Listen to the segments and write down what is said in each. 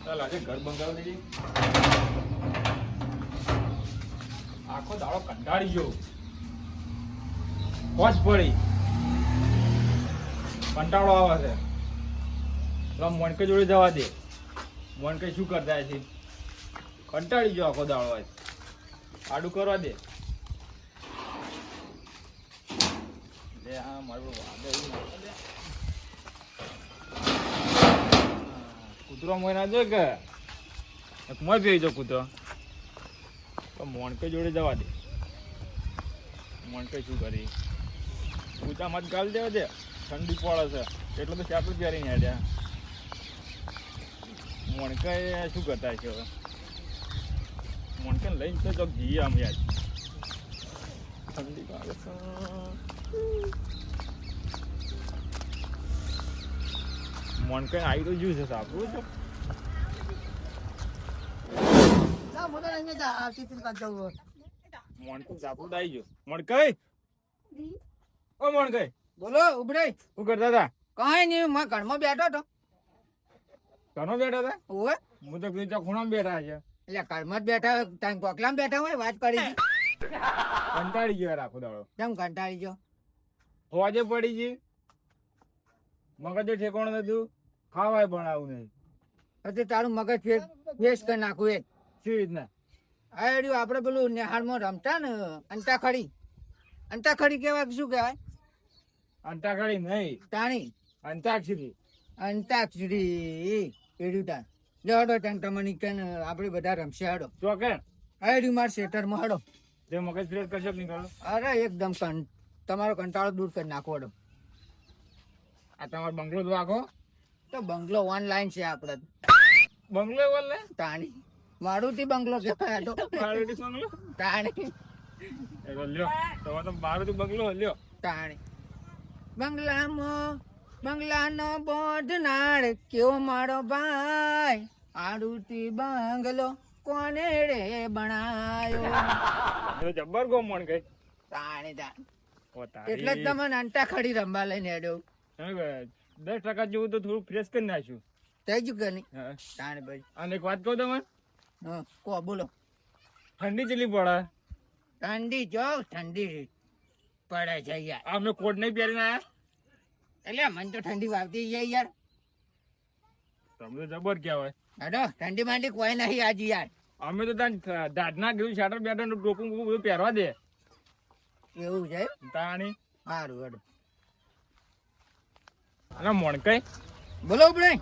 ચાલ આજે ઘર બંગાવી દેજે. આખો દાડો કંટાળી ગયો. પોચ પડી કંટાળો આવે છે. પેલા મોણકે જોડે જવા દે. મોણકે શું કરતા છે? કંટાળી ગયો આખો દાડો. આજ આડું કરવા દે. લે હા મારું વાદે કૂતરો મોય ના જો કે મોય પી જો કૂતરો. તો મોણકે જોડે જવા દે. મોણકે શું કરી? કૂચા મત ગાળ દેવા દે. ઠંડી પડે છે એટલે તો ચાપડ પહેરીને હેડ્યા. મોણકે શું કરતા છે હવે? મોણકે લઈને તો ચોક જઈએ આમ યાદ. ઠંડી લાગે છે. મોણકે આવી તો જ્યું છે સાપડું છો. મોણકે સાપડું આવી ગયો. મોણકે ઓ મોણકે બોલો ઉભરાઈ. શું કરતા હતા? કઈ નહીં, મેં ઘરમાં બેઠો હતો. ઘણો બેઠા હતા? ઓવે હું તો બીજા ખૂણામાં બેઠા છે. એટલે ઘરમાં જ બેઠા હોય, તાન કોકલામાં બેઠા હોય વાત કરી હતી. કંટાળી ગયો આખો દાડો. કેમ કંટાળી ગયો? હોજે પડી ગઈ. મગજ ઠેકોણ નથી. ખાવાય ભણાવું નહીં. પછી તારું મગજ ફેસ કરી નાખું એક. શી રીતના? આ રહ્યું આપણે પેલું નિહાળમાં રમતા ને અંતાખડી. અંતાખડી કહેવાય કે શું કહેવાય? અંતાક્ષરી નહીં, તાણી અંતાક્ષરી. અંતાક્ષરી એર્યું તાણ. લેવાડો તાણ તમને કે આપણે બધા રમશે હાડો. ચોકે આ રહ્યું મારા શેટરમાં હાડો. જે મગજ ફ્રેશ કરશો નહીં કરો. અરે એકદમ તમારો કંટાળો દૂર કરી નાખો હાડો. આ તમારો બંગલો તો આખો તો બંગલો ઓનલાઈન છે આપણે. બંગલો બોલ ને તાણી મારુતિ બંગલો કહેવાય હાડો. મારુતિ બંગલો તાણી એ લ્યો. તમારો તો મારુતિ બંગલો લ્યો. તાણી બંગલાનો બોધનાર કેવો મારો ભાઈ, આડુતી બંગલો કોને રે બનાયો. જબ્બર ગો મોણ ગઈ. તાણી એટલે જ તમે અંતાખડી રમવા લઈને હેડ્યો. 10% જેવું તો થોડું ફ્રેશ કરી નાખ્યું. થઈ ગયું કે નહીં? હા. તાણી ભાઈ. અને એક વાત કહું તમે, હા કો બોલો. ઠંડી ચેટલી પડે? ઠંડી જો ઠંડી પડે છે યાર. અમે કોટ નહીં પહેરીને આયા. એટલે મને તો ઠંડી વાવતી જાય યાર. તમે તો જબર કહેવાય. હેડો ઠંડી માંડી કોઈ નહીં આજે યાર. અમે તો ત્યાં દાઢના ગયું શાટર બેટર ટોપું બધું પહેરવા દે. એવું છે? તાણી સારું હેડો. અને મોણકાઈ બોલો ભાઈ.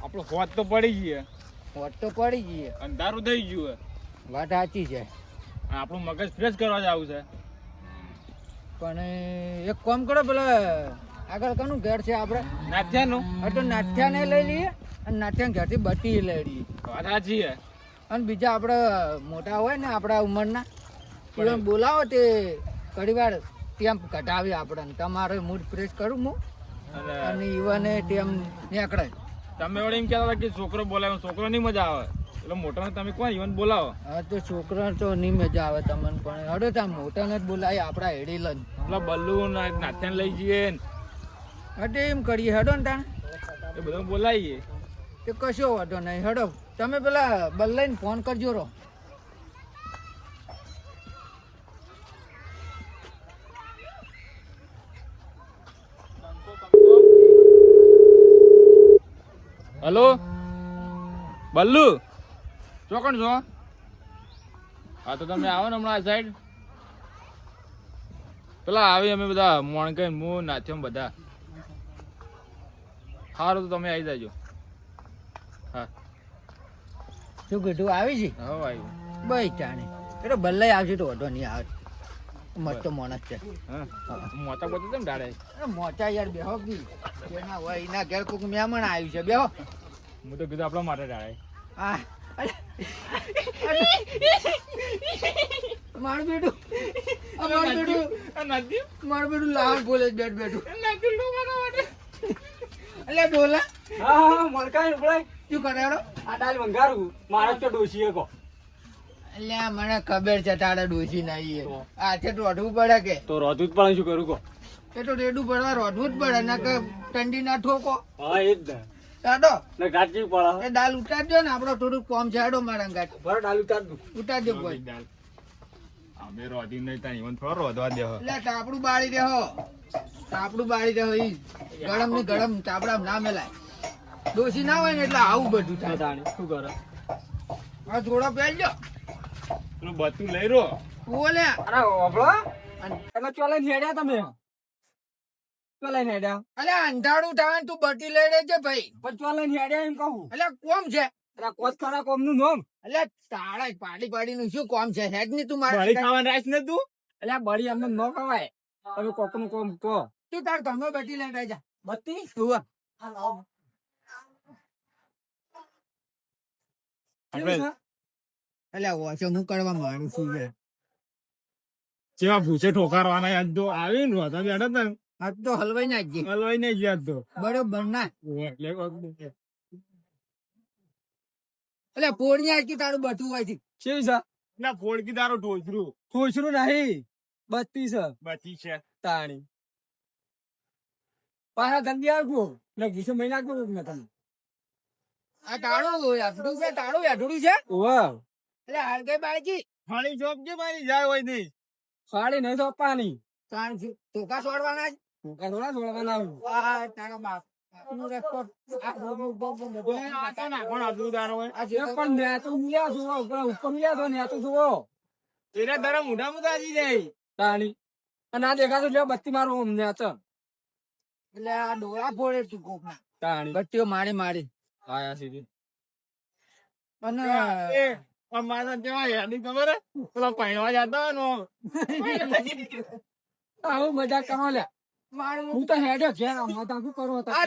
આપણો હોત તો પડી ગઈ. હોટ તો પડી જઈએ. અંધારું થઈ ગયું. વાત સાચી છે આપણું મગજ ફ્રેશ કરવા જવું છે. પણ એક કામ કરો, પેલા આગળ કનું ઘર છે આપણે નાથ્યાનું તો નાથ્યાને લઈ લઈએ અને નાથ્યા ઘરથી બટી લઈ લઈએ. વાત સાચી છે. અને બીજા આપણે મોટા હોય ને આપણા ઉંમરના એને બોલાવો તે ઘણી વાર ટેમ ઘટાવી આપણે. તમારે મૂડ ફ્રેશ કરું હું અને ઈવને ટેમ નીકળે. તમે વળી એમ કહેતા હતા કે છોકરો બોલાવે, છોકરો ની મજા આવે એટલે મોટાને તમે કોણ ઈવન બોલાવો. હા તો છોકરા તો નહીં મજા આવે તમને, પણ હડો ત્યાં મોટાને જ બોલાવી આપણા હેડી લન. પેલા બલ્લુ નાથ્યાને લઈ જઈએ ને હટે એમ કરીએ હડો ને તાણ. એ બધા બોલાવીએ. તે કશો વાંધો નહીં હડો. તમે પેલા બલ્લાઈને ફોન કરજો રો. હલો બલ્લુ, ચોકણ છો? હા તો તમે આવો ને હમણાં આ સાઈડ. પેલા આવી અમે બધા મોણકાઈ હું નાથ્યો બધા. સારું તો તમે આવી જાજો. હા શું કીધું આવી છે? હવે આવ્યું. બઈ ચાણે એટલે બલ્લાઈ આવશે તો વાંધો નહીં આવે. મસ્ત માણસ છે. હા મોટા બોલતો કેમ ડાળે? મોચા યાર બેહો કી કેના હોય એના ઘેર કોઈક મહેમાન આવ્યું છે. બેહો. હું તો કીધું આપણા માટે ડાળે. હા માર બેટું માર બેટું લાવ બોલે બેઠ બેઠું એટલે ડોલા. હા મરકાઈ ઉપડાય શું કરાડો? આ દાલ વંગારું મારા તો ડોશીએ કો. એટલે મને ખબર છે તારા ડોસી નહીં હાથે રોધવું પડે કે. તો રોધું જ પણ શું કરું કો. એ તો રેડું પડવા રોધવું જ પડે ને કે ઠંડી ના ઠોકો. હા એ જ ને. હેડો ને ઘાટ જેવી પડે. એ દાલ ઉતારજો ને આપડે થોડું કોમ છે હેડો મારા ગાંઠ બરો ડાલ ઉતાર દઉં. ઉતારજો કોઈ દાલ અમે રોધી નહીં તાણી ઈવન થોડો રોધવા દે હો. એટલે તાપડું બાળી દેહો તાપડું બાળી દેહો ઈ ગરમ ને ગરમ તાપડા ના મેલાય ડોસી ના હોય ને એટલે આવું બધું થાય તાણી શું કરે? આ થોડો પહેરજો પેલું બતું લઈ રો ઓલે અરે ઓભળો. એટલે ચોલે હેડ્યા તમે? ચોલે હેડ્યા? અલે અંધારું થાય ને તું બટી લઈ લેજે ભાઈ પણ ચોલે હેડ્યા એમ કહું. એટલે કોમ છે એટલે કોચ ખરા કોમનું નામ. એટલે તાળા પાડી નું શું કોમ છે હેડ ની તું બળી મારે ખાવાનું રાખ ને તું. એટલે આ બળી અમને ન ખવાય. તમે કોકનું કોમ કહો. તું તાર તમે બટી લઈ જા બત્તી? તું આપણે એટલે ઓછો હું કરવા માંગુ છું યાર જેવા ભૂસે ઠોકારવાના યાદ તો આવી ને રોધવા બેઠા તા ને, આજ તો હલવાઈ નાખજે હલવાઈ નહીં ગયા તો. બરોબર ના એટલે કોક- એટલે પોળી આખી તારું બટું હોય છે કેવી છે? ના ફોડકી તારો ઢોસરું ખુશરું નહીં, બત્તી છે બચી છે. તાણી. પાછા જલ્દી આવજો ને ભૂસે મહિના આપજો ને તમે. આ તાળું યાદડું છે તાળું યાદડું છે વાહ, એટલે હાલ કઈ બાળકી ફાળી ચોપ છે મારી જાય હોય નહીં. સાડી નહીં તો પાણી તાણ ટોકા છોડવાના જ ભૂકા થોડા છોડવાના. આ તારા બાપ નું રેકોર્ડ આ આ તો નાખવાનો આટલું તારો હોય. આ એ પણ નેતો મિલ્યા જુઓ, ઉપર મિલ્યા તો નેતો જુઓ એના તારા મોઢા મોઢા આવી જાય. તાણી. અને આ દેખાતું લ્યો બત્તી મારું આમ નેતો એટલે આ ડોળા ફોડે તું કોકના તાણી. બટ્ટીઓ મારી મારી આયા સીધી. અને એ પણ મારા કેવા યાદી ખબર હે? પેલા પૈણવા જતા હોય ને, આવું મજાક કરો લ્યા. મારું હું તો હેડ્યો ઘેર આમાં તો શું કરો આ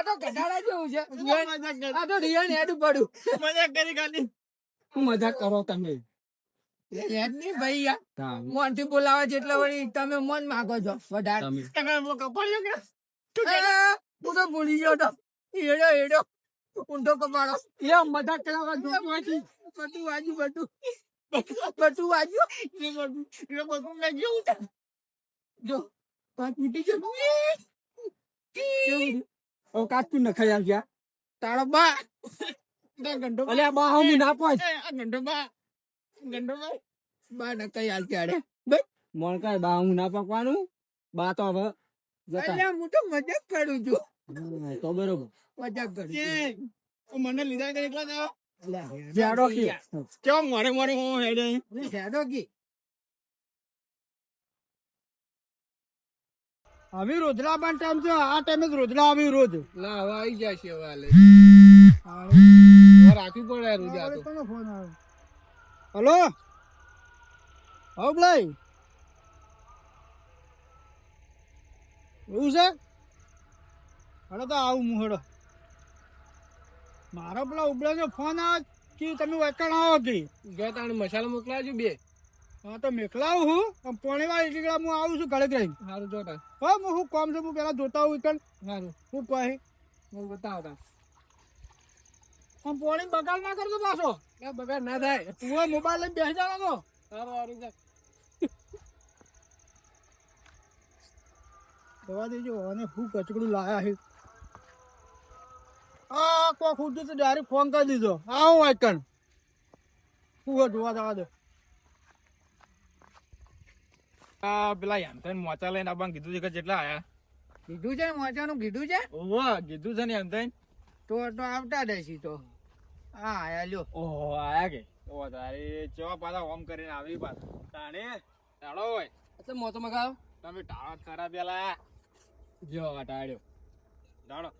તો કટાડા જેવું છે આ તો રિયન હેડું પડ્યું મજાક કરી ખાલી. શું મજાક કરો તમે? હેડ નહીં ભાઈ યાર તાણી. મોન થી બોલાવે છે એટલે વળી તમે મન માંગો છો વધારે તમે તમે બહુ કપાળ્યો કે? હું તો ભૂલી ગયો તો હેડો ઊંધો કપાડો એ મજાક કરવા જોતું હોય છે. બધું વાજુ બધું વાજુ એ બધું મેં જેવું છે. જો પાંચ તૂટી ગયો ઓ કાચું નખાઈ આવ ગયા. તારો બા ગંડો અલે આ બા હું ના પહોંચ. આ ગંડો બા બા નકાઈ હાલ ક્યારે ભાઈ મોણ કાય બા હું ના પકવાનું. બા તો હવે જતા. અલ્યા હું તો મજાક કરું છું તો બરોબર. મજાક કરું એ, તું મને લીધા કે એકલા જાઓ? જાડો કે કેમ મોરે મોરે હું હેડે? હેડો કી હવે રોજડા બાન ટાઈમ છે. આ ટાઈમે જ રોજડા આવી રોજ. ના હવે આવી જાય છે હવે હાલે રાખવી પડે રોજ આ તો ફોન આવે. હલો હા ભાઈ એવું છે? હડો તો આવું હું હડો. મારો પેલા ઉબળાનો ફોન આવે કે તમે વચન આવો કે ગયા તાણે મસાલો મોકલાવજો બે હા તો મેકલાવું હું પણ પોણી વાર એટલી હું આવું છું ઘરે જઈને. સારું જોતા હા હું કોમ છે હું પેલા જોતા હોઉં કણ સારું હું કહે હું બતાવતા પણ પોણી બગાડ ના કરતો પાછો. બગાડ ના થાય તું મોબાઈલ લઈને બેસી જવાનો. સારું સારું જા દવા દેજો અને હું કચકડું લાયા છે. આ કોક ઉઠ્યું તો ડાયરેક્ટ ફોન કરી દીધો. આવું વાંચન હું જોવા જવા દે. આ પેલા યાંતન મોચા લઈને આપણને કીધું છે કે જેટલા આયા? કીધું છે મોચાનું કીધું છે ઓહો, કીધું છે ને યાંતન. તો આવતા દેસી તો હા આયા લ્યો ઓહો, આયા કે? ઓહો, તારી ચેવા પાછા ઓમ કરીને આવી પાછા. તાણે ટાળો હોય. એટલે મોતો મગાવ તમે ટાળો જ ખરા પેલા. જો હટાડ્યો ટાળો.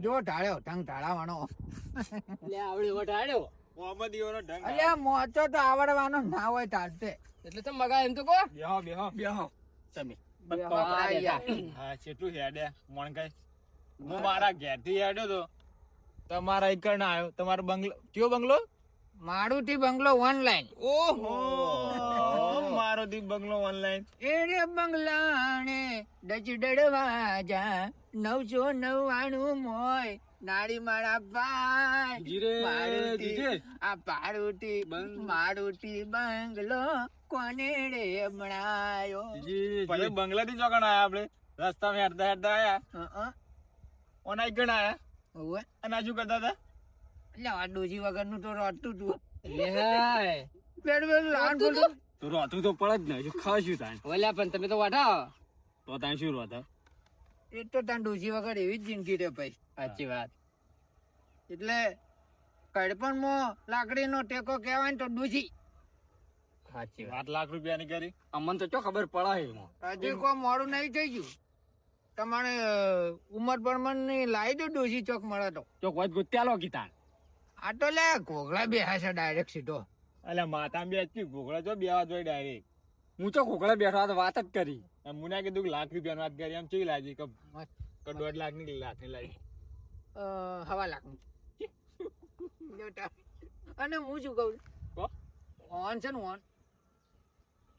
જો ઢાળ્યો ઢંગ ઢાળાવાનો લે આવડે વટાડ્યો. મોહમ્મદ ઈઓનો ઢંગ. અલ્યા મોચો તો આવડવાનો ના હોય ટાળતે એટલે તમે મગાવ એમ તો કહો બેહો બેહો બેહો તમે. હા, કેટલું હેડે મોણકાઈ. હું મારા ઘેરથી હેડ્યો તો તમારા એકર ના આવ્યો. તમારો બંગલો કયો બંગલો? મારુતિ બંગલો ઓનલાઈન ઓહો, મારો દી બંગલો ઓનલાઈન. એરે બંગલાને ડચ ડડવા જા 999 મોય નાડી મારા ભાઈ જીરે, મારુતિ જીજે. આ મારુતિ બંગલો કોને રે બનાયો પછી બંગલા થી ચોકણ આયા આપડે રસ્તામાં હેડતા હેડતા આયા. ઓના એક ગણા આયા ઓવે અને આજુ કરતા હતા એટલે આ ડોજી વગરનું તો રડતું તું લે હાય. બેડ બેડ લાન બોલતું તો રોતું તો પડે જ ને શું ખાશું તાણ ઓલ્યા પણ તમે તો વાઢા. તો તાણ શું રોતા એ તો તાન ડોજી વગર એવી જ જિંદગી રે ભાઈ સાચી વાત. એટલે કડપણમાં લાકડીનો ટેકો કહેવાય ને તો ડોજી સાચી વાત. 8 લાખ રૂપિયાની કરી અમને તો ચો ખબર પડે એમાં. હજી કોઈ મોડું નહીં થઈ ગયું તમારે ઉમર પ્રમાણની લાવી દો ડોસી ચોક મળે તો તો કોઈ ગુત્યાલો કીતા આ તો લે ઘોઘલા બેહા છે ડાયરેક્ટ સીધો અલ્યા માતા બે હતી ઘોઘળા જો બેવા જોઈ ડાયરેક્ટ હું તો ખોખલે બેઠો હતો વાત જ કરી. મુના કીધું કે લાખ રૂપિયાની વાત કરી એમ ચેવી લાગી કે 1.5 લાખની લાખની લાગી હવા લાખ અને હું શું કહું કહો. ઓન છે ને ઓન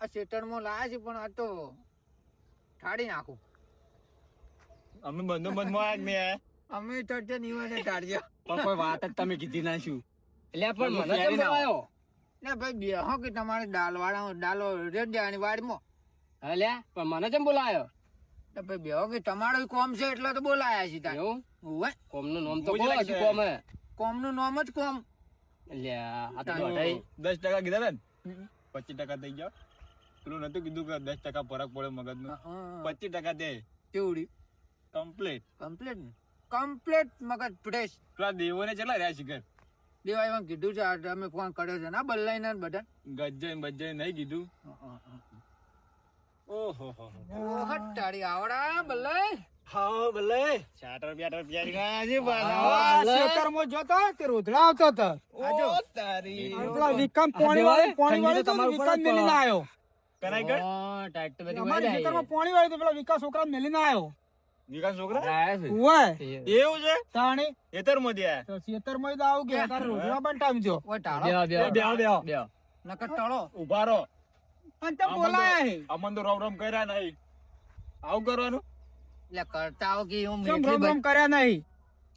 આ સેટરમાં લાયા છે પણ આ તો ઠાડી નાખું અમે બંધોબંધમાં આવ્યા જ અમે ચડશે નીવાને ઠાડ્યા પણ કોઈ વાત જ તમે કીધી ના શું. એટલે પણ તમે મને કેમ પહેરી ના બોલાયો? ને ભાઈ બે હો કે તમારે ડાલો રેડ દેવાની વાડીમાં અલ્યા પણ મને કેમ બોલાયો? ને ભાઈ બે હો કે તમારું કોમ છે એટલે તો બોલાયા છે તાર એવું? ઓવે કોમનું નામ તો હું જ બોલો લાગશે. હજી કોમ હે. કોમનું નામ જ કોમ અલ્યા આ તો તારું. દોઢાઈ. 10% કીધા હતા ને 25% થઈ ગયા પેલું નતું કીધું કે 10% ફરક પડે મગજનો 25% દે કેવડી કમ્પ્લીટ કમ્પ્લીટ કમ્પ્લીટ મગજ ફ્રેશ પેલા દેવોને ચલા રહ્યા શિખર દેવાય કીધું છે આ અમે ફોન કર્યો છે ના બદલાઈ ને બધા ગજ્જે બજ્જે નહીં કીધું ઓહો હો હટાડી આવડા બદલાઈ હા ભલે ચાટર બ્યાટર પ્યારી ગયા છે ખેતરમાં જોતો તે રોધડા આવતો હતો આજો. તારી પેલા વિક્રમ પોણી વાળી ઠંડી તો તમારા ઉપર જ મેલીને આવ્યો કરાઈ ગયો ઓ, ટાઈટ તો બધી અમારી વાળી ખેતરમાં પોણી વાળી તો પેલા વિકાસ છોકરા મેલીને આવ્યો વિકાસ છોકરા આયા છે. ઓય એવું છે તાણી એતર મોદી આયા તો ખેતરમાં જ આવું કે તારે રોધડા બંટાવી દો ઓય ટાળો બેહો, બેહો. બેહો, બેહો. બેહો. નકર ટાળો ઉભા રહો અને તે બોલાયા હે અમન તો રોમ રોમ કર્યા નહીં આવું કરવાનું એટલે કરતા આવો કે હું કેમ રોમ રોમ કર્યા નહીં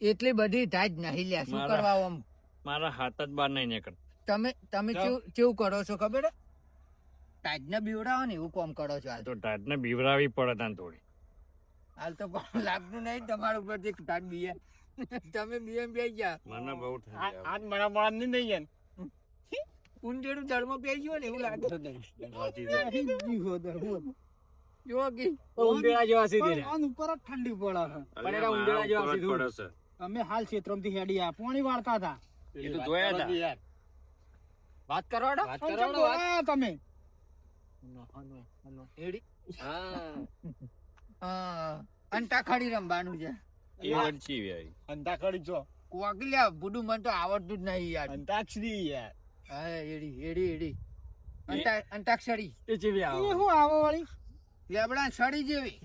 એટલી બધી ધાજ નહીં લ્યા શું કરવા આમ મારા હાથ જ બહાર નહીં નીકળ તમે તમે કેવું કરો છો ખબર હે ટાઈટ ને બીવડાવો ને એવું કામ કરો છો હાલ તો ટાટ ને બીવરાવી પડે તાન થોડી હાલ તો પણ લાગતું નહીં તમારા ઉપરથી ટાઈટ બીએ તમે બીએ બેસી ગયા મને બહુ આજ મારા મારા નહીં થઈ ગયા ઊંધેડું દળમાં બેસી ગયો ને એવું લાગે જો કે ઊંધેડા જેવા સીધી પણ આન ઉપર જ ઠંડી પડે છે પણ એના ઊંધેડા જેવા સીધું. અમે હાલ ક્ષેત્રમાંથી હેડી આ પોણી વાળતા હતા એ તો જોયા હતા વાત કરો હેડો. વાત પણ કરો કેમ હેડો, વાત. બોલાયા તમે એડી હા. અંતાખડી રમવાનું છે એ વરચી ભાઈ અંતાક્ષરી છો કોકલ્યા બુડું મને તો આવડતું જ નહીં યાર અંતાક્ષરી યાર હા એડી અંતાક્ષરી એ ચીવી એ આવો. શું આવો વાળી લેબડા સડી જેવી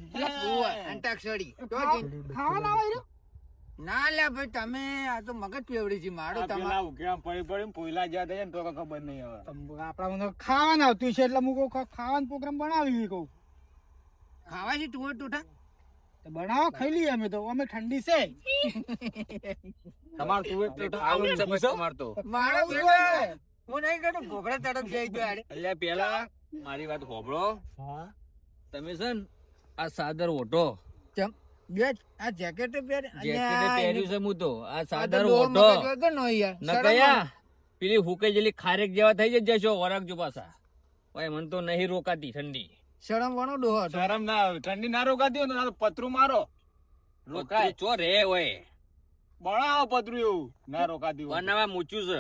ઓય, અંતાક્ષરી તો કે- ખાવાના આવે રહ્યો ના લે ભાઈ તમે આ તો મગજ પેવડી છે મારું તમારું પેલા ઉકેલા પડી પડી પોઈલા ગયા હતા ને તો કઈ ખબર નહીં હવે આપડા મને ખાવાના આવતું છે એટલે હું કહું ખાવાનો પ્રોગ્રામ બનાવી કહું ખાવા છે તું ટૂઠા તો બનાવો ખાઈ લઈએ અમે તો અમે ઠંડી છે તમાર તું એક તો આવું જ છે બસ તમાર તો. મારો બેટો, હું નહીં કરું ઘોઘરા તરફ જઈ ગયો યાર અલ્યા પેલા મારી વાત હોભળો. તમે છે ને આ સાદર ઓઢો. ચમ બે આ જેકેટ પહેર જેકેટ પહેર્યું છે હું તો. આ સાદર ડોહો ઓઢો. મગજ વગર નો યાર ન કયા પેલી હુકાઈ જેલી ખારેક જેવા થઈ જશો વરાગજો પાછા. ઓય મને તો નહીં રોકાતી ઠંડી. શરમ વણો ડોહો હતો. શરમ ના આવે ઠંડી ના રોકાતી હોય ને તો પતરું મારો રોકાય ચો રે ઓય બળાવો પતરું એવું ના રોકાતી હોય બનાવા મૂચ્યું છે.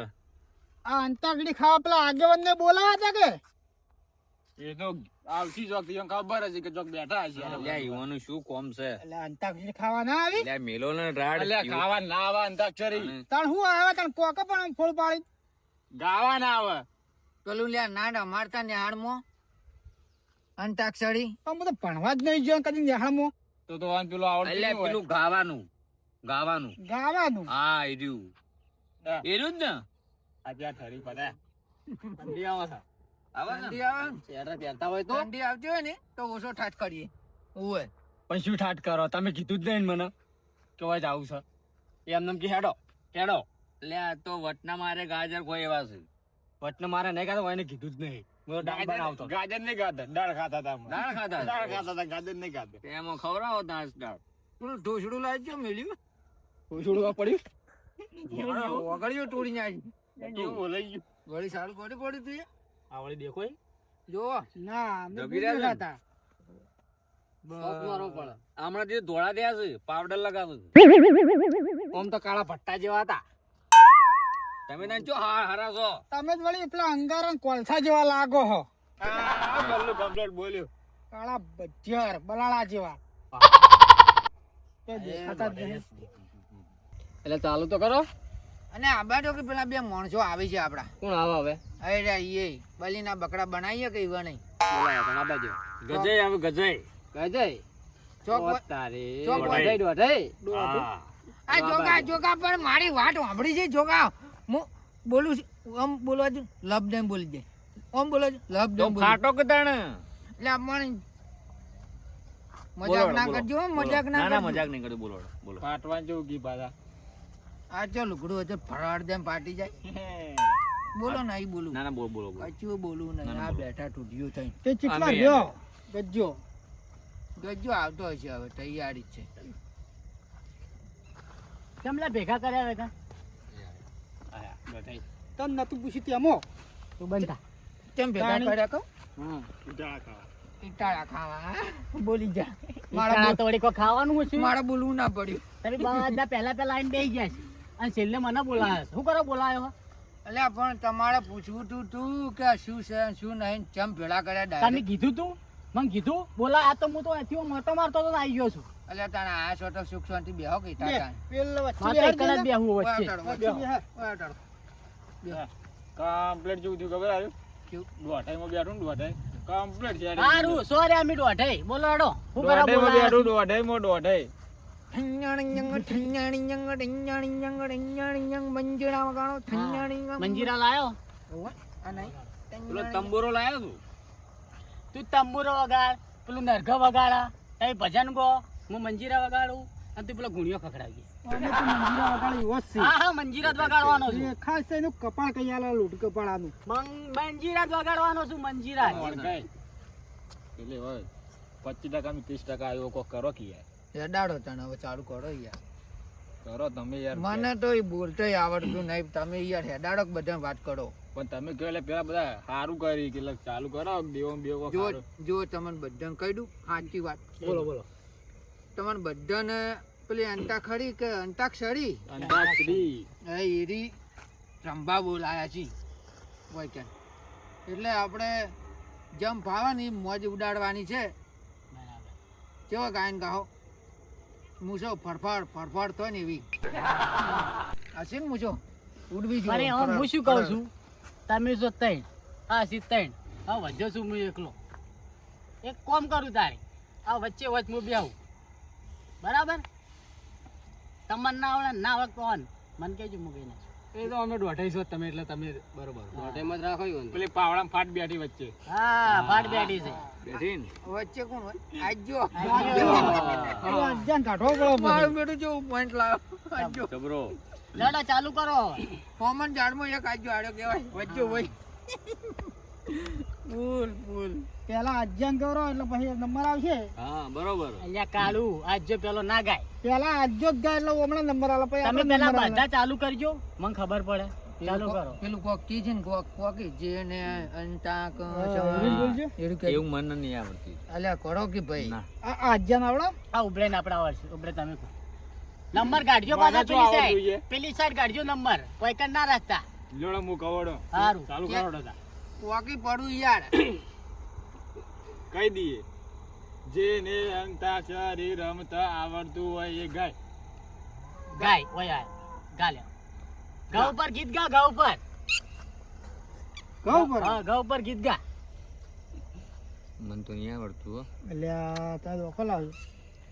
આ અંતાગડી ખાવા પેલા આગેવાન ને બોલાવા હતા કે એ તો આવતી જોક થી ખબર હશે કે જોક બેઠા હશે અલ્યા ઈવાનું શું કોમ છે? એટલે અંતાગડી ખાવા ના આવી અલ્યા મેલો ને રાડ. અલ્યા ખાવા ના આવે અંતાક્ષરી અને તાણ હું આવ્યા તાણ કોકા પણ આમ ફોડ પાડી ગાવા ના આવે પેલું લ્યા નાડા મારતા નેહાળમાં અંતાક્ષરી પણ હું તો ભણવા જ નહીં ગયો કદી નિહાળમાં તો વાન પેલું આવડતું અલ્યા નહીં હોય. પેલું ગાવાનું ગાવાનું. ગાવાનું હા એર્યું હા. એર્યું જ ને. આ ત્યાં ઠરી પડે ઠંડી આવે છે. આવે ને? ઠંડી આવે ને? ચહેરા પહેરતા હોય તો ઠંડી આવતી હોય ને તો ઓછો ઠાઠ કરીએ ઓય પણ શું ઠાટ કરો તમે કીધું જ નહીં મને કે હવે જાવું છે એમ કે હેડો હેડો એટલે આ તો વટના મારે ગાજર કોઈ એવા છે વટના મારે નહીં ખાતો એને કીધું જ નહીં હું દાળ બનાવતો ગાજર નહીં ખાતા દાળ ખાતા હતા અમે. દાળ ખાતા દાળ ખાતા હતા ગાજર નહીં ખાતા એમાં ખવડાવો દાળ દાળ પેલું ઢોસડું લાવજો મેલ્યું છોડવા પડ્યું ઓગળ્યો તોડીને આવી. કેવું બોલાઈ ગયું વળી સારું કોને પડ્યું તું એ? આવડે દેખો જો ના અમે જગી બીજું રહ્યા ખાતા. હમણાં જે ધોળા થયા છે પાવડર લગાવે આમ તો કાળા ભટ્ટા જેવા હતા તમે ના જો હારા છો તમે જ વળી પેલા અંગારા કોલસા જેવા લાગો હો. ગલ્લું કમ્પ્લેટ બોલ્યો. કાળા બજ્જર બલાળા જેવા તે દેખાતા જ નહીં. એટલે ચાલુ તો કરો અને આ બાજુ કે પેલા બે માણસો આવી છે આપડા. કોણ આવે હવે અરે એ બલીના બકરા બનાવીએ કે એવા નહીં. ગજય આવે ગજય ગજય ચોક તારે ચોક દોઢાઈ દોઢાઈ આ જોગા પણ મારી વાત સાંભળી છે જોગા. હું બોલું છું આમ બોલવા છું લબ ડેમ બોલી દે. આમ બોલો છો લબ તો ડેમ બોલી. ફાટો કે તાણ એટલે આપણે મજાક ના કરજો હો, મજાક ના કરજો. મજાક નહીં કર્યું બોલો બોલો ફાટવા જેવું કી પાછા. આ ચાલ લુગડું હોય તો ફરાડ દેમ પાટી જાય. બોલો નહીં બોલું. ના ના બોલ બોલો બોલો કચ્યું બોલું નહીં. ના, ના, આ બોલો. બેઠા તૂટ્યું થઈ. તે ચીટલા અમે ગયો ગજ્જો. ગજો આવતો હશે હવે તૈયારી જ છે. કેમલા ભેગા કર્યા વેગા આયા બધાય તન નતું પૂછ્યું તેમો તું બનતા કેમ ભેગા તાણી. કર્યા કહો? ઉજાળા ખાવા. ઈટાળા ખાવા. બોલી જા. મારા તો વળી કોઈ ખાવાનું છે મારે બોલવું ના પડ્યું. તમે બધા પહેલા આવીને બેસી ગયા છે અને છેલ્લે મને બોલાયો શું કરો બોલાયો એટલે પણ તમારે પૂછવું તું કે શું છે શું નહીં ચમ ભેળા કર્યા તમે ડાયરેક્ટ. કીધું તું મને કીધું બોલા આ તો હું તો અહીંથી મોટો મારતો તો આવી ગયો છું એટલે તારે આ છો તો સુખ શાંતિ બેહો કે બે, ઈટા પેલો વચ્ચે મારે એક જ બેહાડી બેહવું ઓય વચ્ચે અટાડો, વચ્ચે બેહાડ. ઓય અટાડો. કમ્પ્લેટ જેવું થયું ખબર આવ્યું કેવું? દોઢાઈમાં બેઠું ને દોઢાઈ કમ્પ્લેટ છે સારું સોરી અમે દોઢાઈ બોલો હેડો શું કરો દોઢાઈમાં બોલાયો બેઠું દોઢાઈમાં દોઢાઈ મંજીરા વગાડો, થંજાણી મંજીરા લાયો ઓય, આ નહીં. પેલો તંબુરો લાયો તું તું તંબુરો વગાડ પેલું નરઘા વગાડા એ ભજન ગો હું મંજીરા વગાડું અને તું પેલો ગુણિયો ખખડાવી અમે તો મંજીરા વગાડી એવો જ છે. હા હા મંજીરા જ વગાડવાનો છું એ ખાસ છે એનું કપાળ કઈ આલે લૂંટ કપાળાનું. મંજીરા જ વગાડવાનો છું મંજીરા જ. વળગાઈ. એટલે હોય 25% માં 30% આવ્યો કોક કરો કે યાર હેડાડો તને હવે ચાલુ કરો યાર. કરો તમે યાર મને તો એ બોલતોય આવડતું નહીં. તમે યાર હેડાડો કે બધા વાત કરો. પણ તમે કહો એટલે પેલા બધા સારું કરી કે એટલે ચાલુ કરો દેવો બેવો જો જો તમને બધાને કહી દઉં સાચી વાત. બોલો બોલો તમને બધાને પેલી અંતાક્ષરી કે અંતાક્ષરી અંતાક્ષરી એ હીરી રંભા બોલાયા છી વચન. એટલે આપણે જેમ ભાવે ને એ મોજ ઉડાડવાની છે. કેવો ગાયન ગાહો મૂછો ફરફડ ફરફડ થાય ને એવી હશે ને મૂછો ઉડવી અરે જોઈએ. હું શું કહું છું તમે છો ત્રણ હા સી ત્રણ હા વધ્યો છું હું એકલો એક કોમ કરું તારે આ વચ્ચે વચ હું બેહું બરાબર તમને ના આવડે ના આવડે કોણ મને કહેજો હું કઈ એ તો અમે દોઢાઈ છો તમે એટલે તમે બરોબર દોઢાઈ જ રાખો પેલી પાવડા ફાટ બેઠી વચ્ચે હા ફાટ બેઠી છે બેઠી ને વચ્ચે કોણ હોય આજજો પેલો અજાન કાઢવો પડે પછી. મારું બેટું જો પોઈન્ટ લાવ્યો આજજો જબરો લડો ચાલુ કરો કોમન ઝાડમાં એક આજજો આડ્યો કહેવાય વચ્ચે હોય ફૂલ ફૂલ પેલા અજાન કરો એટલે પછી નંબર આવશે. હા બરોબર અલ્યા કાળુ આજ જો પેલો ના ગાય પેલા આજો જ ગાય એટલે હમણાં નંબર આલે પછી તમે આપણે પેલા નંબર આલે. બધા ચાલુ કરજો મને ખબર પડે ચાલુ કરો પેલું કોક કી છે ને કોક કોકી જે ને અંતાક એવી બોલજો. એવું મને નહીં આવડતી અલ્યા કરો કે ભાઈ ના. આ અજાન આવડે આ ઉભરે ને આપડા આવડશે ઉભરે તમે કહો નંબર કાઢજો મને પાછા તો પેલી આવડતું સાઈડ છે. પેલી સાઈડ કાઢજો નંબર કોઈ કર ના રાખતા લોડો મુ કવડો સારું ચાલુ કરો દાદા કોકી પડું યાર કહી દઈએ જેને અંતાક્ષરી રમતા આવડતું હોય એ ગાય ગાય ઓય આય ગાલે ગા ઉપર ગીત ગા ગા ઉપર ઘઉં પર હા ગા ઉપર ગીત ગા મને તો નહીં આવડતું હો અલ્યા તાર દોખો લાવ્યો.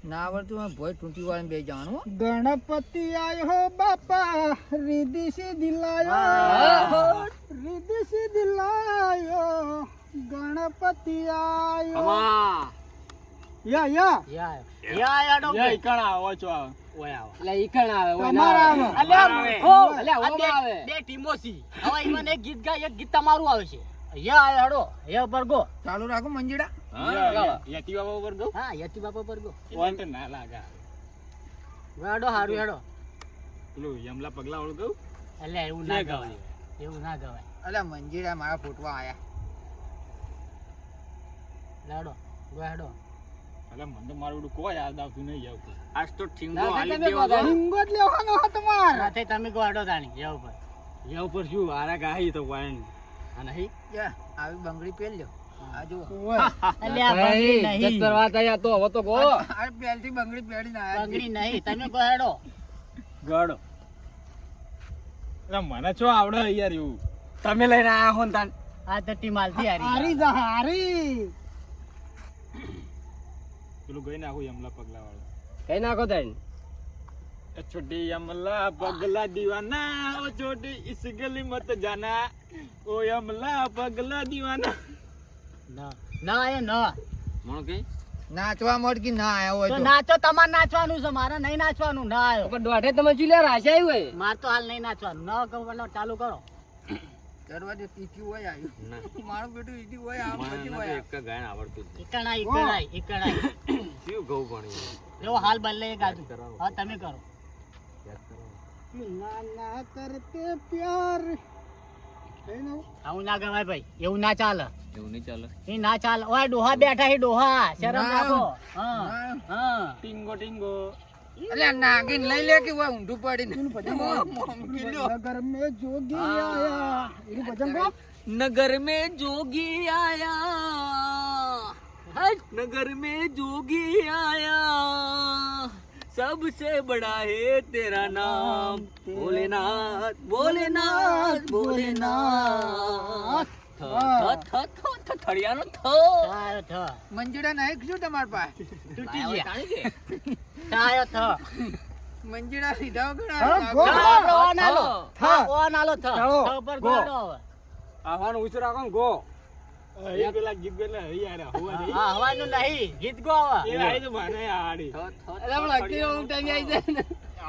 ના આવડતું હોય ભોય ટૂંટી વાળા બે જવાનું હો. ગણપતિ આયો બાપા રીધી સીધી લાયો રીધી સીધી લાયો ગણપતિ આયો અમા યા યા યા આડો યા ઈકણ આવો છો આવો. ઓય આવો એટલે ઈખણ આવે તમારા આવે. અલ્યા આવે. મૂર્ખો અલ્યા, આ ઓમાં આવે. બે ટીમો છે હવે ઈવન એક ગીત ગા એક ગીત તમારું આવશે યા આય હડો યા ઉપર ગો ચાલુ રાખો મંજીડા. યતી બાબા ઉપર ગયો હા યતિ બાપા પર ગો વાંધો ના લાગે હેડો હારું હેડો પેલું યમલા પગલા વાળું કહું અલ્યા એવું ના ગવાય, એવું ના ગવાય. અલ્યા મંજીરા મારા ફોટવા આયા. લાડો ગોડો એટલે મને તો મારું બધું કોઈ યાદ આવતું નહીં આવતું. આજ તો ઠીંગો ના, હાલી તમે દેવો ગોદા. તો. હિંગો જ લેવાનો હતો તમારે. નાથે તમે ગોડો તાણી જેવ પર યા ઉપર શું વારા ગાહી તો વાયન આ નહીં યા, આવી બંગડી પહેરલ્યો. આ જુઓ. ઓય. અલ્યા બંગડી નહીં, કરવા તૈયાર તો હવે તો ગો આ પહેલથી બંગડી પહેરીને આયા છે. બંગડી નહીં, તમે ગોડો. ગડો એટલે મને શું આવડે યાર એવું. તમે લઈને આયા હો ને તાન આ તો ટીમ હાલતી હારી હારી. જા હારી. પેલું ગઈ નાખું યમલા પગલા વાળું. કઈ નાખો તાન ए छोटी यमला पगला दीवाना, ओ छोटी इस गली मत जाना, ओ यमला पगला दीवाना. ના ના એ ના મોણ કે નાચવા મોડકી ના આયા હોય તો તો. નાચો, તમારે નાચવાનું છે, મારે નહીં નાચવાનું. ના આવ્યો પણ દોઢે તમે ચીલે રાશા આવી હોય મારે તો હાલ નહીં નાચવાનું. ના કહું એટલે ચાલુ કરો. દરવાજે તીખી હોય આવ્યું. ના મારું બેટું ઈડી હોય આમ મને બધી તો હોય. એક ગાયન આવડતું જ ઈકણાઈ ઈકણાઈ ઈકણાઈ નહીં શું કહું પણ જો હાલ બદલે એક આજુ. કરાવો. હા તમે કરો. યાદ કરો ના ના કરતે પ્યાર. કઈ ના આવું ના ગવાય ભાઈ, એવું ના ચાલે. એવું નહીં ચાલે એ ના ચાલે. ઓય ડોહા બેઠા છે, ડોહા શરમ ના. રાખો. હા ના. હા टिंगो टिंगो. અલ્યા નાગીન લઈ લે કે હોય ઊંધું પડીને. મોમકી લ્યો. નગર મે જોગી આયા. એનું ભજન ગો. नगर में जोगी आया, नगर में जोगी आया, सबसे बड़ा है तेरा नाम, भोलेनाथ भोलेनाथ भोलेनाथ. થળિયાનો થ થાયો થ મંજીરા નાયક શું તમારા પાસે? તૂટી ગયા. થાયો થ મંજીરા લીધા વગર હા, આ ગો. નાગો. ઓ નાલો હા. ઓ નાલો થ ચાલો. થ ઉપર ગો. ગોડો હવે. આવાનું ઉછ રાખો ને ગો એ પેલા ગીત પેલા યાર હોવા દે. હા હવાનું નહીં, ગીત ગો હવે. એ આઈ તો મને આડી.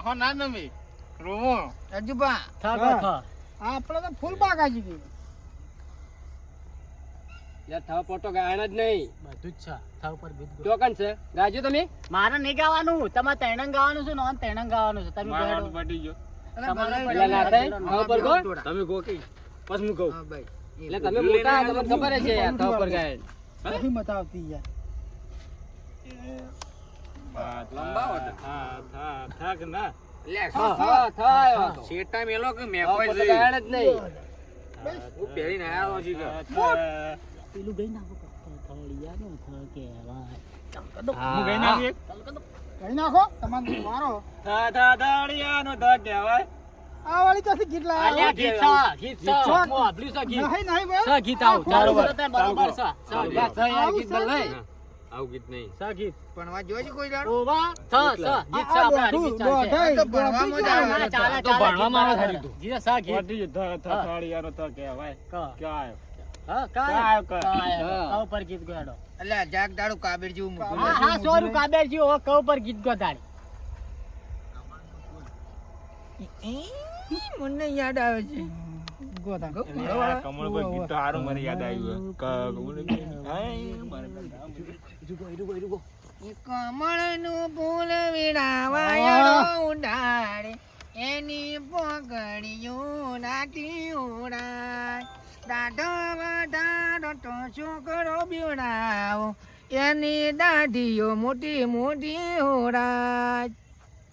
હો ના નમી. રોમો. રાજુભા, થ ગો થ. આપણે તો ફૂલ બાગાજી ગઈ. યાર થ પોટો ગાયણ જ નહીં બધું જ છે. થ ઉપર ગીત ગો. ચોકન છે ગાજો તમે મારે નહીં ગાવાનું, તમારે તૈણંગ ગાવાનું છે, નોન તૈણંગ ગાવાનું છે. તમે મારો ગોડો. પટી ગયો. તમારે પેલા ના થાય થ ઉપર ગો થોડા. તમે ગો કે પછી હું કહું હા ભાઈ. એટલે તમે મોટા તમને ખબર જ છે યાર થ ઉપર ગાયન નથી મતાવતી યાર. લંબાવો તો. હા થાક ના. લે થ થ આવ્યો તો શેટા મેલો કે મે થ પોટો ગાયણ જ નહીં હું પહેરીને આવ્યો છું કે પેલું ગઈ નાખો. થળિયાનો થ કહેવાય. હું ગઈ નાખી. કઈ નાખો તમારે મારો. થા થા થાળિયાનો ધ કહેવાય. આ વાળી ત્યાંથી ગીત અલ્યા લાવ્યા. ગીત છે, ગીત છે. હું સાંભળ્યું છે ગીત. નહીં નહીં ભાઈ. છે ગીત આવું. બરોબર છે, બરોબર છે. છે ચાલુ ગીત. કરો. આવું છે? આવું ગીત નહીં છે ગીત. ભણવા જોઈ છે કોઈ દાડો? ઓવા થ સ ગીત છે, આપણે હારી ગીત ચાલશે. આ તો ભણવામાં જ આવે. ના, ચાલે, તો ચાલે, ભણવામાં ગીત આવે બરાબર. ખાલી ગીત છે, ગીત. પટી ગયું. થા થાળિયાનો ધ કહેવાય. ક. ક્યાં આવ્યો? હા, કાયો, કાયો. કાયો. કાયો. કઉ પર ગીત ગાડો. અલ્યા જાગ દાડું કાબેર જેવું મૂકું. હા હા સોરું કાબેરજી ઓ કઉ પર ગીત ગાડી. મને યાદ આવે છે. ગોતા. આ કમળ પર ગીત તો હારું મને યાદ આવ્યું. કમળ હાય મારે કમળનું ફૂલ વીણાવાયડો ઉડાડે, એની પોકળિયું નાટી ઉડાય. દાઢો વધારો તો છોકરો બીવડાવો, એની દાઢીઓ મોટી મોટી ઉડાય.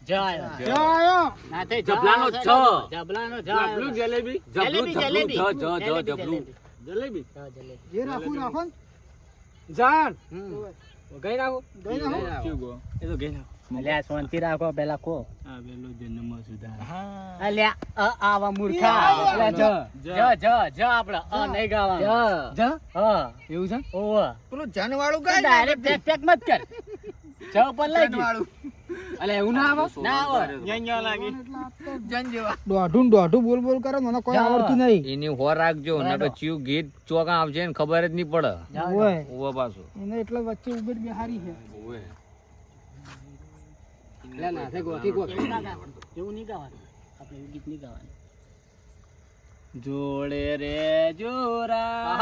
જય જાયો. ના તે જબલાનો જા, છ. જબલાનો જબલું જલેબી જલેબી જલેબી જ જ જબલું જલેબી. જલેબી જે રાખું રાખો ને. જાન હમ. ગઈ નાખો ગઈ નાખો. શું ગો? એ તો ગઈ નાખો અલ્યા શાંતિ રાખો પેલા કો. આ વેલો જન્મ સુધાર. અલ્યા આવા મૂર્ખા. અલ્યા જ જ જ આપણે નહીં ગાવાનું. જ હા એવું છે ઓવા પેલું જનવાળું ગાય ને ડાયરેક્ટ પેક પેક મત કર. જ પર લઈ ગયો. જનવાળું. અલે એવું ના આવે ના આવે. ન્યા લાગી. જન જેવા. દોઢું ને દોઢું બોલ બોલ કરે મને કોઈ જાઓ. આવડતું નહીં. એની હોર રાખજો નકર ચિયું ગીત ચોકા આવશે ને ખબર જ નહીં પડે ઓય. ઓવા પાછું એને એટલે વચ્ચે ઉભેર બિહારી છે. ઓવે એવું ના ગાવાનું. એવું નહીં ગાવાનું. આપણે એવું ગીત નહીં ગાવાનું. જોડે રે જોરા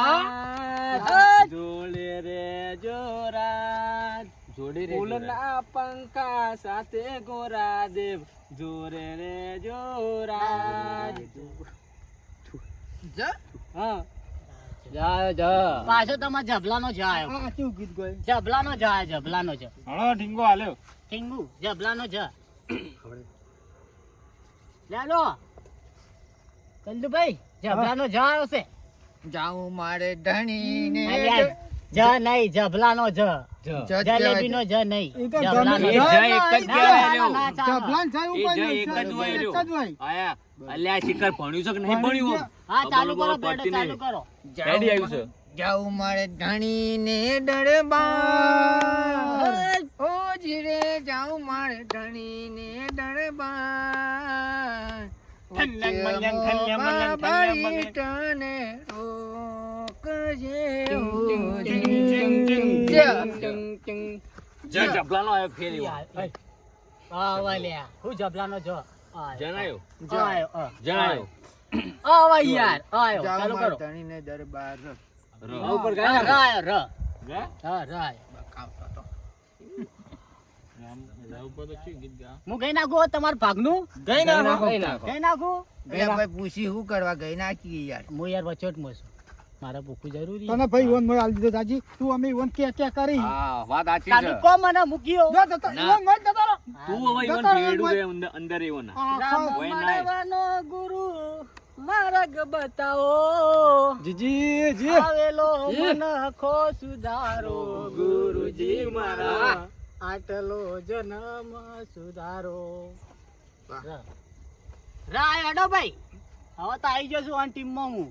જોડે રે જોરા જોડે રે ફૂલના પંખા સાથે ગોરા દેવ જોરે રે જોરા હા જા જા પાછો તમારે જબલાનો જ આયો આ કેવું ગીત ગયું જબલાનો જ આયો જબલાનો જ હળો ઢીંગો હાલ્યો ઠીંગુ જબલાનો જ લાલો કંદુભાઈ જબલાનો જ આયો છે જાઉં મારે ધણીને અલ્યા, જ નહીં જબલાનો જ જલેબીનો જ નહીં એ તો જબલાનો જલેબી. જ. એ જ એક જ ના, કહેવાય ના, ના, ચાલો. જબલાન થાય એ ઉપર જ નહીં, એક જ હોય એક રહ્યો. જ હોય. આયા અલ્યા શિખર ભણ્યું છે કે નહીં ભણ્યું હા ચાલુ કરો ખબર બેડો પડતી ચાલુ નહીં. કરો રેડી આવ્યું છે જાઉં મારે ધણીને દરબાર ઓ જીરે જાઉં મારે ધણીને દરબાર ઠલ્લંગ મલ્લંગ, ઠલ્લંગ મલ્લંગ, ઠલ્લંગ મલ્લંગ. તને રોકજે ઓ ટિંગ, ટિંગ, ટિંગ, જી. જે જબલાનો આયો ફેર એવો. હા વાલ્યા હું જબલાનો જ જણાયો આયો જણાયો આવા યાર આયો જાઉં ચાલુ મારે કરો ધણીને દરબાર ર ઉપર હા, ગયા રાય ર રા હા રાય ઉપર તો શું ગીત ગા હું ગઈ નાખું તમારા ભાગનું ગઈ નાખો ગઈ નાખું એટલે ભાઈ પૂછી શું કરવા ગઈ નાખી યાર હું યાર વચોટમાં છું મારે ભૂખું જરૂરી તને ભાઈ ઈવન મોય આલી દીધો દાજી તું અમે ઈવન કે કરી હા વાત સાચી ચાલુ છે કો મને મૂક્યો જો જતો ના. ઈવન મોય જતો રહો. તું હવે ઈવન જતો રહો, ભેડું ઈવન. છે અંદર એવો ના આ રામ ખાવ. કોઈ નાય. માનવાનો ગુરુ માર્ગ બતાવો જીજી જી આવેલો મન ખો સુધારો ગુરુજી મારા આટલો જન્મ સુધારો રાય અડો ભાઈ હવે તો આવી જશું આ ટીમમાં હું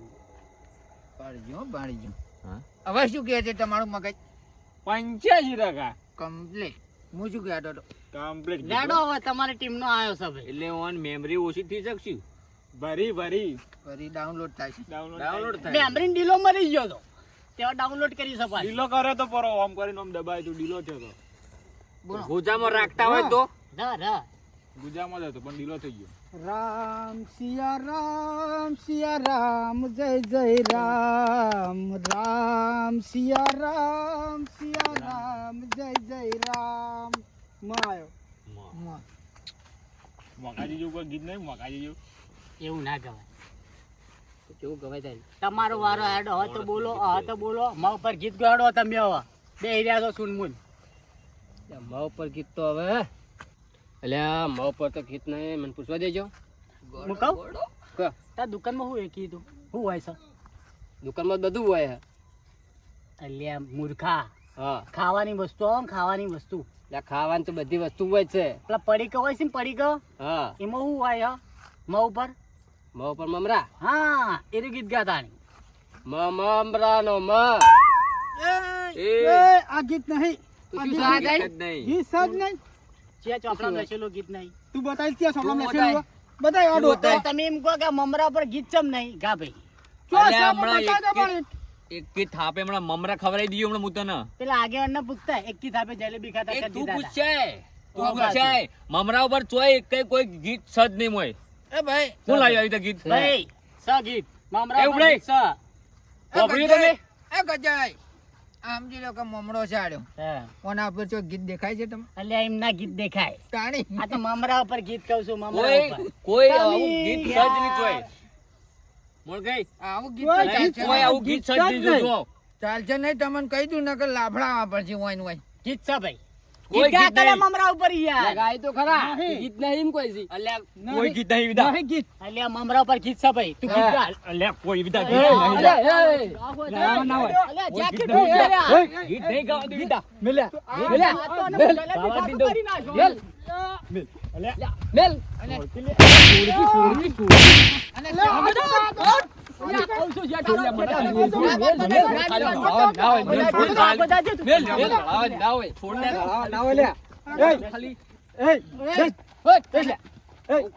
બાળી હા? હવે શું કહે છે તમારું મગજ 85% કમ્પ્લીટ હું શું કહેતો હતો કમ્પ્લીટ લેડો હવે તમારી ટીમ નો આવ્યો છે ભાઈ એટલે ઓન મેમરી ઓછી થઈ શકશે ભરી ફરી ડાઉનલોડ થાય છે ડાઉનલોડ થાય મેમરી ડીલો મરી ગયો તો તેવા ડાઉનલોડ કરી સપાય ડીલો કરે તો પરો ઓમ કરીને ઓમ દબાય તો ડીલો થયો તો બોલો ભૂજામાં રાખતા હોય તો રા ગુજામાં જ હતો પણ ડીલો થઈ ગયો રામ સિયા રામ જય જય રામ રામ સિયા રામ જય જય રામ માયો મોકાજી જેવું કોઈ ગીત નહીં મોકાજી જેવું એવું ના કહેવાય કેવું કહેવાય તારી તમારો વારો હેડો હવે તો બોલો હવે તો બોલો મા ઉપર ગીત ગાડો તમે હવે બે રહ્યા છો સુનમુન મા ઉપર ગીત તો હવે અલ્યા મા ઉપર તો ગીત નહીં મને પૂછવા દેજો હું કહું તાર દુકાનમાં શું એ કીધું શું હોય છે દુકાનમાં બધું હોય હે. અલ્યા મૂર્ખા હા ખાવાની વસ્તુ આવે ને ખાવાની વસ્તુ એટલે ખાવાની તો બધી વસ્તુ હોય જ છે પેલા પડીકા હોય છે ને પડીકા હા એમાં શું હોય મા ઉપર મા ઉપર મમરા હા એનું ગીત ગાતાની મમરાનો મ એ આ ગીત નહીં તું આ શું ગીત સાંભળે જ નહીં. નહીં ગીત સજ નહીં છે ચોપડા બેસેલું ગીત નહીં તું બતાવી ત્યાં તું સાંભળવા બતાય. બેસેલું બતાય આડો તો તમે એમ કહો કે મમરા પર ગીત ચમ નહીં ગા ભાઈ જો અલ્યા, સાહેબ હમણાં બતાય તો એક પણ એક કે થાપે હમણાં મમરા ખવડાવી દીધું હમણાં હું તને પેલા આગેવાન ને પૂછતા એક કી થાપે જલેબી ખાતા એ કરી તું દીધા પૂછે તું હા, પૂછે મમરા ઉપર ચોય એક કોઈ ગીત સજ નહીં હોય એ ભાઈ શું લાવ્યો આવી તો ગીત હતા. ભાઈ સ ગીત મમરા એવું પર નહીં. ગીત સ વાપર્યું તમે એ ગજાય આમ જી લો કે મમરો ચાડ્યો હા. કોના ઉપર જો ગીત દેખાય છે તમે અલ્યા એમના ગીત દેખાય તાણી આ તો મમરા ઉપર ગીત કહું છું મમરા કોઈ ઉપર કોઈ તમે આવું ગીત સજ યાર. નહીં જોય મોળ ગઈ આવું ગીત કોઈ તો ચાલશે કોઈ નહીં. આવું ગીત સજ નહીં નહીં. જોતો ચાલશે નહીં તમને કહી દઉં ને કે લાફડા પડશે હોય ને હોય ગીત છે ભાઈ કોઈ ગીત ગા ગીત કરે નહીં. મમરા ઉપર યાર ગાય તો ખરા નહીં. ગીત નહીં એમ કોઈ સી અલ્યા નહીં. કોઈ ગીત નહીં વિદા નહીં ગીત અલ્યા મમરા ઉપર ગીત છે ભાઈ તું ગીત ગા અલ્યા કોઈ વિદા એ, ગીત નહીં અલ્યા, જા. ના, ના હોય. અલ્યા, કોઈ જાકેટ ગીત પહેરી નહીં. રહ્યા. ગીત નહીં ગાવા દે વિદા મેલ્યા આ તો અમે જલેબી ખાતું કરી નાખો. અને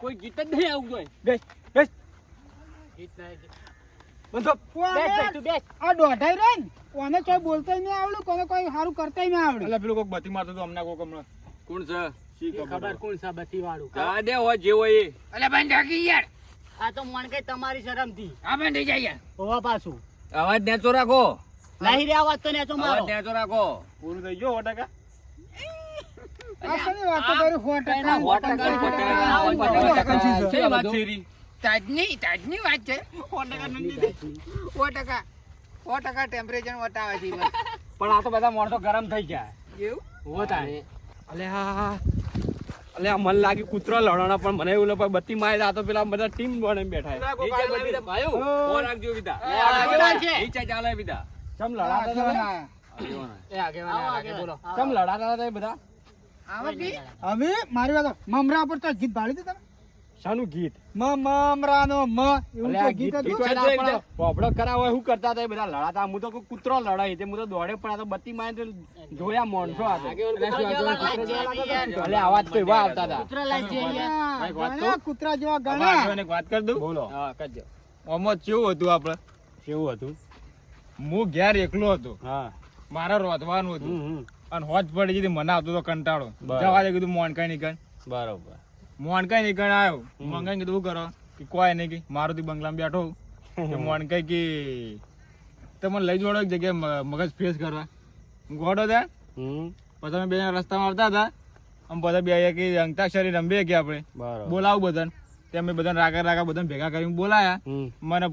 કોઈ ગીત જ નહીં આવું જોઈએ ગીત નહીં. બંધો બેસ ભાઈ, તું બેસ. આ દોઢાઈ રહ્યો ને કોને કોઈ બોલતાય નહીં આવડ્યું કોને કોઈ સારું કરતાય નહીં આવડ્યું અલ્યા પેલું કોક બતી મારતો તો અમને કોક હમણાં કોણ છે શી એ ખબર કોણ છે બત્તી વાળું જા દે હોય જે હોય એ અલે ભાઈ ઢાકી યાર આ તો મણ કઈ તમારી શરમથી આ ભાઈ થઈ જાય યાર હોવા પાછું અવાજ નેચો રાખો નહીં રે આવાજ તો ને તો અવાજ મારો નેચો રાખો પૂરું થઈ ગયો 100%. આ શેની વાતો કરી? 100%. શી વાત છે રી? તાજની વાત છે. 100% ટેમ્પરેચર બતાવે છે ઈવન. પણ આ તો બધા માણસો ગરમ થઈ ગયા. એવું? હો તારે. અલ્યા મન લાગી કૂતરો લડવાનો, પણ મને એવું લાગે બત્તી મારે આ તો પેલા બધા ટીમ બને બેઠા છે. નીચે ચાલે વિદા ભાઈઓ. ફોન રાખજો વિદા. નીચે ચાલે વિદા. ચમ લડાતા હતા? એ આગેવાન આગે બોલો. ચમ લડાતા હતા એ બધા? આમાં બી હવે મારી વાત મમરા પર તો ગીત ભાળી દે તમે. શાનું ગીત? મમરાનો મ એવું અલ્યા તો ગીત ગીત હતું. તો આપણે પોપડો કરાવો શું કરતા હતા એ બધા લડાતા. હું તો કોઈ કૂતરો લડાય તે હું તો દોડે પણ આ તો બત્તી મારે તો જોયા માણસો આ તો. અલ્યા અવાજ તો એવા આવતા હતા. કૂતરા લાઈ છે અહીંયા. ગણ્યા કૂતરા જેવા આમાં ગણ્યા. આગેવાન એક વાત કરી દઉં. બોલો. હા કરજો. આમાં કેવું હતું આપણે? કેવું હતું? હું ઘેર એકલો હતો, હા. મારે રોધવાનું હતું હમ. અને હોજ પડી જતી, મને આવતો તો કંટાળો. બરાબર. જવા દે કીધું મોનકાઈ નીકળ. બરોબર. મોનકાઈ નીકળ આવ્યો. મોનકાઈ કીધું શું કરો? કે કોઈ નહીં, કે મારુતિ બંગલામાં બેઠો હું. કે મોનકાઈ કે તમને લઈ જોડો એક જગ્યાએ મગજ ફ્રેશ કરવા. ગોડો ત્યાં હમ. પછી અમે બે રસ્તામાં આવતા હતા. અમે બધા બે કે અંતાક્ષરી રમીએ કે આપણે બરોબર. બોલાવું બધાને. તે અમે બધાને રાગા બધાને ભેગા કરીને બોલાયા. હમ. મને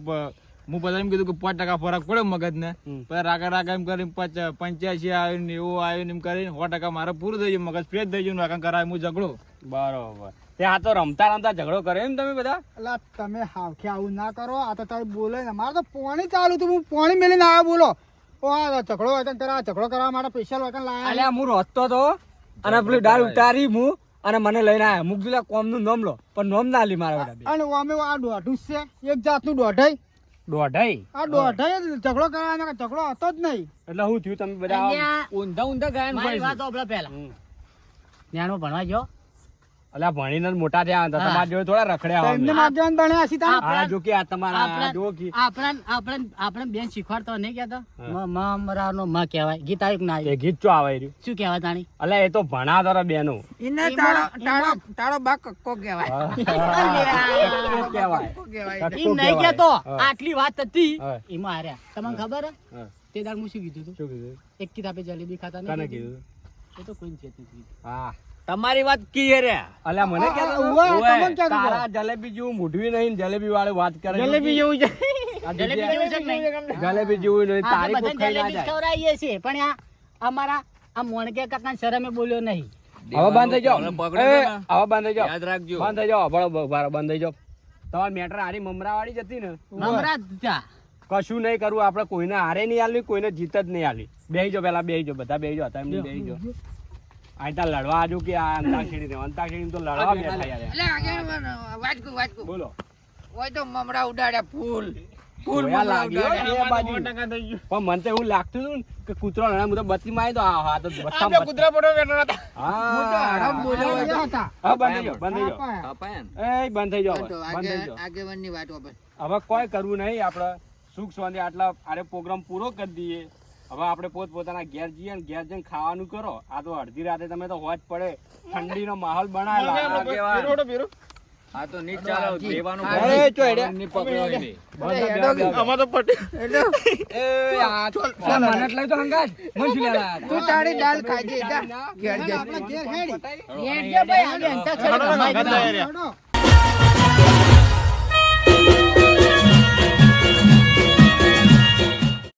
હું બધા એમ કીધું કે 5% ફરક પડ્યો મગજને. હમ. પછી રાગા એમ કરીને 85 આવ્યું ને એવું આવ્યું ને એમ કરીને 100% મારે પૂરું થઈ ગયું, મગજ ફ્રેશ થઈ ગયું. રાગા કરાય હું ઝઘડો. બરોબર. તે આ તો રમતા રમતા ઝઘડો કરે એમ તમે બધા? અલા તમે હાવખે આવું ના કરો. આ તો તારે બોલે ને મારે તો પાણી ચાલુ હતું, હું પાણી મેલીને આવ્યો. બોલો ઓ આ ઝઘડો હોય તને આ ઝઘડો કરવા માટે સ્પેશિયલ હોય લાયા. અલ્યા હું રોજતો તો અને પેલી ડાળ ઉતારી હું અને મને લઈને આવ્યા. મુકજુલા કોમ નું નામ લો પણ નામ ના લી મારા બેટા. અને અમે આ દોઢું જ છે, એક જાતનું દોઢાઈ. દોઢાઈ આ દોઢાઈ જ ઝઘડો કરવાનો, ઝઘડો હતો જ નહીં. એટલે હું થયું તમે બધા અહીંયા ઊંધા ગાયન મારી વાત સાંભળો પહેલા. ન્યાણું ભણવા ગયો. અલ્યા ભણીને જ મોટા થયા હતા. તમારા જોડે થોડા રખડ્યા તો એમને માધ્યમ ભણ્યા હશે તાર. આ જો કે આ તમારા આ જો કે આપણે બેન શીખવાડતો નહીં કેતો મમરાનો મ કહેવાય. ગીત આવ્યું કે ના તે આવ્યું? ગીત ચો આવે રહ્યું. શું કહેવાય તાણી? અલ્યા એ તો ભણા તારા બેનો એને તાળો બા કક્કો કહેવાય. કહેવાય. કક્કો કહેવાય. ઈ નહીં કેતો. હા. આટલી વાત હતી હા. એમાં હાર્યા. તમને ખબર હે? હા. તે દાડ હું શું કીધું હતું? શું કીધું? એક કિતાબે જલેબી ખાતા કને નહીં કીધું? એ તો કોઈ ચેતું નથી. હા તમારી વાત કી રે? અલ્યા મને કે ઉવા, તમને ક્યાં તારા જલેબી જેવું મોઢું નહીં, જલેબી વાળી વાત કરે. જલેબી જેવું છે. આ જલેબી જેવું છે કે નહીં? જલેબી જેવું નહીં. આપણે તારીખો બધાને ખાઈ ના જલેબી જ જાય. ખવડાવીએ છીએ પણ આ અમારા આ મોણકે કાકા શરમે બોલ્યો નહીં. હવે બંધ થઈ જાઓ. પકડો એ, ને. હવે બંધ થઈ જાઓ. યાદ રાખજો. બંધ થઈ જાઓ. ભણો બંધ થઈ જાઓ. તમારી મેટર હારી મમરા વાળી જ હતી ને. મમરા જ હતા. કશું નહીં કરવું આપણે. કોઈને હારે નહીં આલી, કોઈને જીત જ નહીં આલી. બેહી જાઓ પેલા, બેહી જાઓ બધા, બેહી જાઓ. હતા એમને બેહી જાઓ. આ ત્યાં લડવા આજુ કે આ અંતાક્ષરી ને અંતાક્ષરી તો લડવા બેઠા યાર. એટલે આગેવાન વાત કહું. બોલો. હોય તો મમરા ઉડાડ્યા ફૂલ જોયા મમરા લાગ્યો ઉડાડ્યા. એ બાજુ. 100% થઈ ગયું. પણ મને તો એવું લાગતું હતું ને કે કૂતરો લડે. હું તો બત્તી માં આવ્યો તો આ હા તો આપણે બત્તા કૂતરા પડો બેઠા હતા. હું તો હડપ બોલ્યો હોય તો. હતા. હા બંધ થઈ જાઓ. બંધ થઈ જાઓ. હા, એ બંધ થઈ જાઓ. તો બંધ થઈ જાઓ. આગેવાનની વાત વાપર. હવે કોઈ કરવું નહીં. આપણે સુખ શાંતિ આટલા આરે પ્રોગ્રામ પૂરો કરી દઈએ. હવે આપણે પોતાના ઘેર જઈએ ને ઘેર જઈને ખાવાનું કરો. આ તો અડધી રાતે તમે તો હોજ પડે ઠંડીનો માહોલ બનાવેલા. બેરો બેરો. હા તો નીચ ચાલો દેવાનું એ ચો હેડે. આમાં આમાં તો પટે. એ આ મને જ લઈ તો હંગાત. મને શું લેવા આયા તું તારી દાલ ખાજે જા ઘેર જઈ. આપણા ઘેર હેડી. એ જે ભાઈ આગે અંતાક્ષરી રમાય જ ના. હેડો.